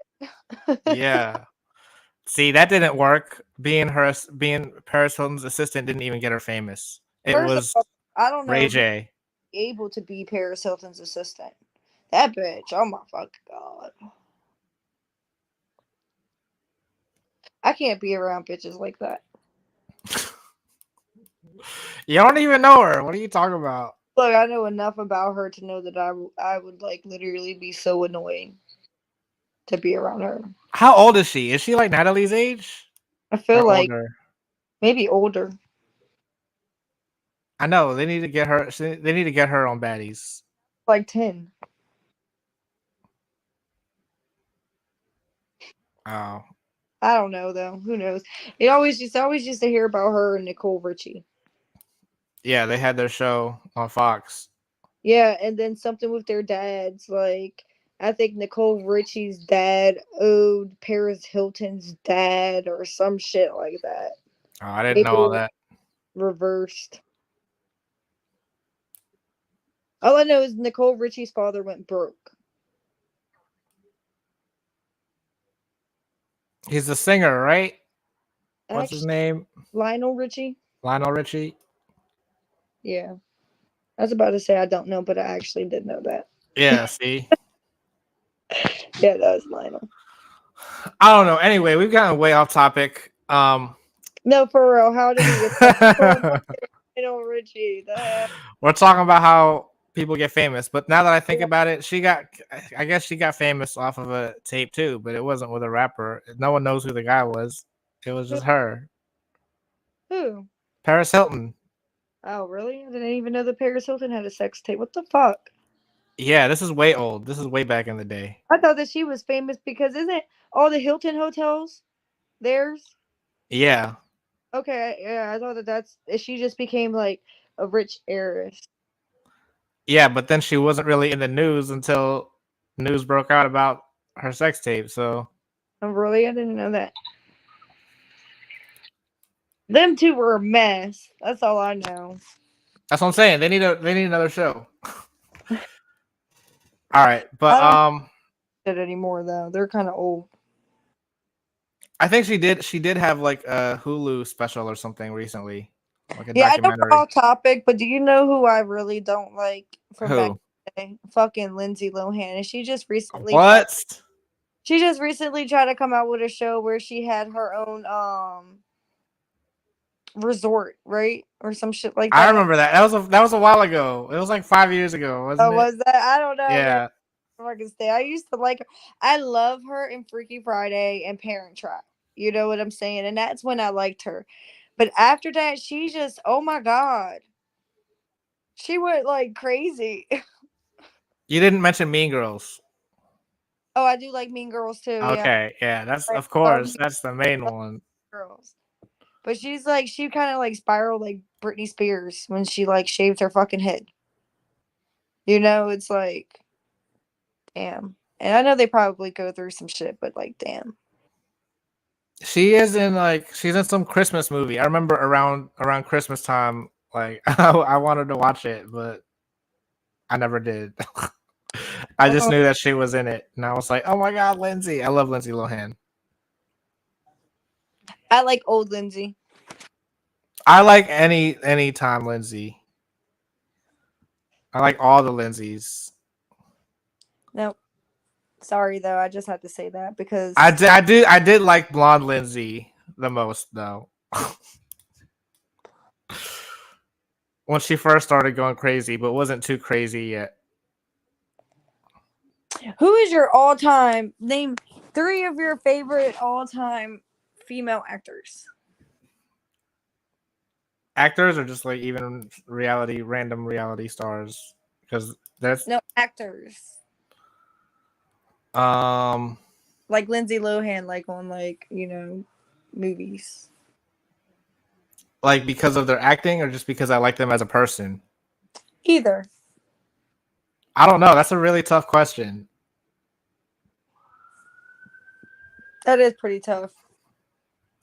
Yeah. See, that didn't work. Being Paris Hilton's assistant didn't even get her famous. It First of was all, I don't know Ray if you J. able to be Paris Hilton's assistant. That bitch, oh my fucking god. I can't be around bitches like that. You don't even know her. What are you talking about? Look, I know enough about her to know that I would like literally be so annoying to be around her. How old is she? Is she like Natalie's age I or feel like older? maybe older, I know they need to get her. They need to get her on Baddies. like 10. Oh, I don't know though. Who knows? It always used to hear about her and Nicole Richie. yeah, they had their show on Fox. Yeah, and then something with their dads. Like I think Nicole Richie's dad owed Paris Hilton's dad or some shit like that. Oh, I didn't Maybe know it all was that. reversed. All I know is Nicole Richie's father went broke. He's the singer, right? What's his Actually, name? Lionel Richie. Lionel Richie. Yeah, I was about to say I don't know, but I actually did know that. Yeah. See, Yeah, that was Lionel. I don't know. Anyway, we've gotten way off topic. No, for real. How did we get there? Lionel Richie. The hell? We're talking about how people get famous, but now that I think about it, I guess she got famous off of a tape too, but it wasn't with a rapper. No one knows who the guy was. It was Who? just her, Who? Paris Hilton. Oh, really? I didn't even know that Paris Hilton had a sex tape. What the fuck? Yeah, this is way old. This is way back in the day. I thought that she was famous because isn't all the Hilton hotels theirs? Yeah, Okay, yeah, I thought that she just became like a rich heiress. yeah, but then she wasn't really in the news until news broke out about her sex tape. So Oh, really? I didn't know that. Them two were a mess. That's all I know. that's what I'm saying. They need another show. All right, but I don't know it anymore though. They're kind of old. I think she did have like a Hulu special or something recently, like a Yeah, I know we're documentary. off topic, but do you know who I really don't like from back Who? in the day? Fucking Lindsay Lohan, and What? she just recently tried to come out with a show where she had her own resort, right? Or some shit like I that. remember that. That was a while ago. It was like 5 years ago, Oh, wasn't it? was that? I don't know, man. Yeah. Fucking stay. I used to like her. I love her in Freaky Friday and Parent Trap. You know what I'm saying? And that's when I liked her. But after that, she just, oh my God. She went like crazy. You didn't mention Mean Girls. Oh, I do like Mean Girls too. Yeah. Okay, yeah, that's I of love course Mean that's the main one. Girls. But she's like, she kind of like spiraled like Britney Spears when she like shaved her fucking head. You know, it's like, damn. And I know they probably go through some shit, but like, damn. She's in some Christmas movie. I remember around Christmas time, like I wanted to watch it, but I never did. I just Oh, knew that she was in it, and I was like, "Oh my god, Lindsay! I love Lindsay Lohan. I like old Lindsay. I like any time Lindsay. I like all the Lindsays. No, sorry though. I just had to say that because I did like blonde Lindsay the most though. When she first started going crazy, but wasn't too crazy yet. who is your all-time name? Three of your favorite all-time female actors. Actors or just like even random reality stars, because that's No, actors um like Lindsay Lohan, like on movies. like because of their acting or just because I like them as a person. Either. I don't know. That's a really tough question. That is pretty tough.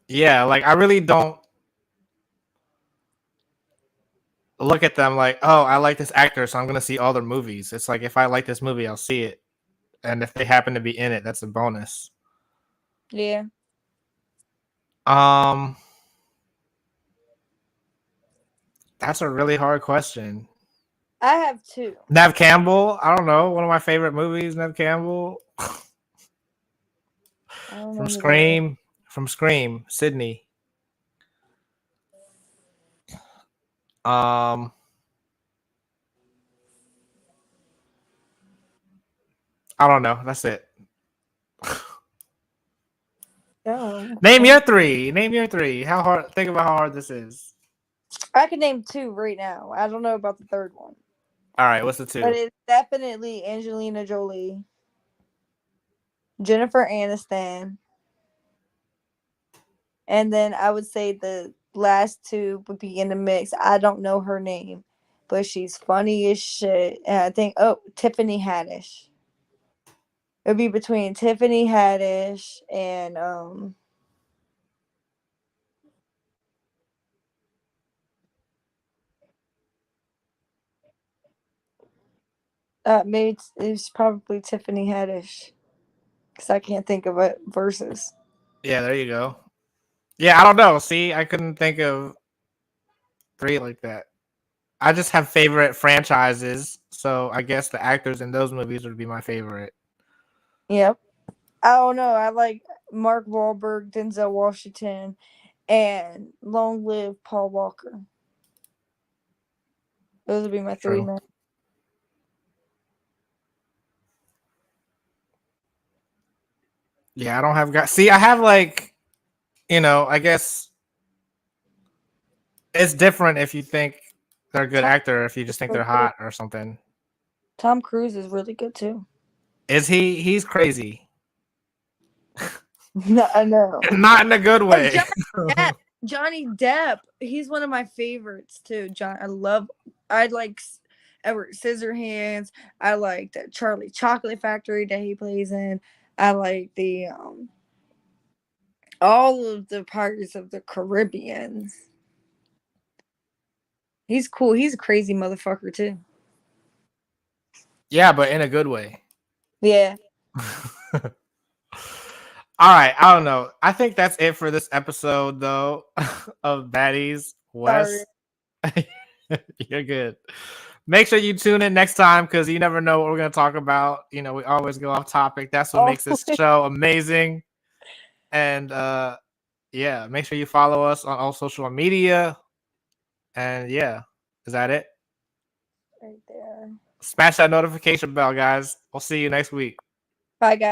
Yeah, like I really don't look at them like, oh, I like this actor, so I'm gonna see all their movies. It's like if I like this movie, I'll see it, and if they happen to be in it, that's a bonus. Yeah. Um, that's a really hard question. I have two. Nev Campbell. I don't know. One of my favorite movies. Nev Campbell I don't from know who that is. Scream. From Scream. Sydney. Um. I don't know. That's it. Oh, Name okay. your three. Name your three. How hard? Think about how hard this is. I can name two right now. I don't know about the third one, All right. What's the but two? it's definitely Angelina Jolie, Jennifer Aniston, and then I would say the last two would be in the mix. I don't know her name, but she's funny as shit. And I think Tiffany Haddish. It would be between Tiffany Haddish and maybe it's probably Tiffany Haddish because I can't think of it versus. Yeah. There you go. Yeah. I don't know. See, I couldn't think of three like that. I just have favorite franchises, so I guess the actors in those movies would be my favorite. Yep. I don't know. I like Mark Wahlberg, Denzel Washington, and Long Live Paul Walker. Those would be my three True. men. Yeah, I don't have guys. See, I have like, I guess it's different if you think they're a good Tom, actor, or if you just think they're hot or something. Tom Cruise is really good too. Is he? He's crazy. No, I know. Not in a good Oh, way. Depp. Johnny Depp. He's one of my favorites too. I like Edward Scissorhands. I like the Charlie Chocolate Factory that he plays in. I like the all of the Pirates of the Caribbean. He's cool. He's a crazy motherfucker too. Yeah, but in a good way. Yeah. All right, I don't know. I think that's it for this episode, though, of Baddies. Sorry. Wes, you're good. Make sure you tune in next time because you never know what we're going to talk about. We always go off topic. That's what Oh, makes this show amazing. And yeah, make sure you follow us on all social media. And yeah, is that it? right there. Smash that notification bell, guys. We'll see you next week. Bye, guys.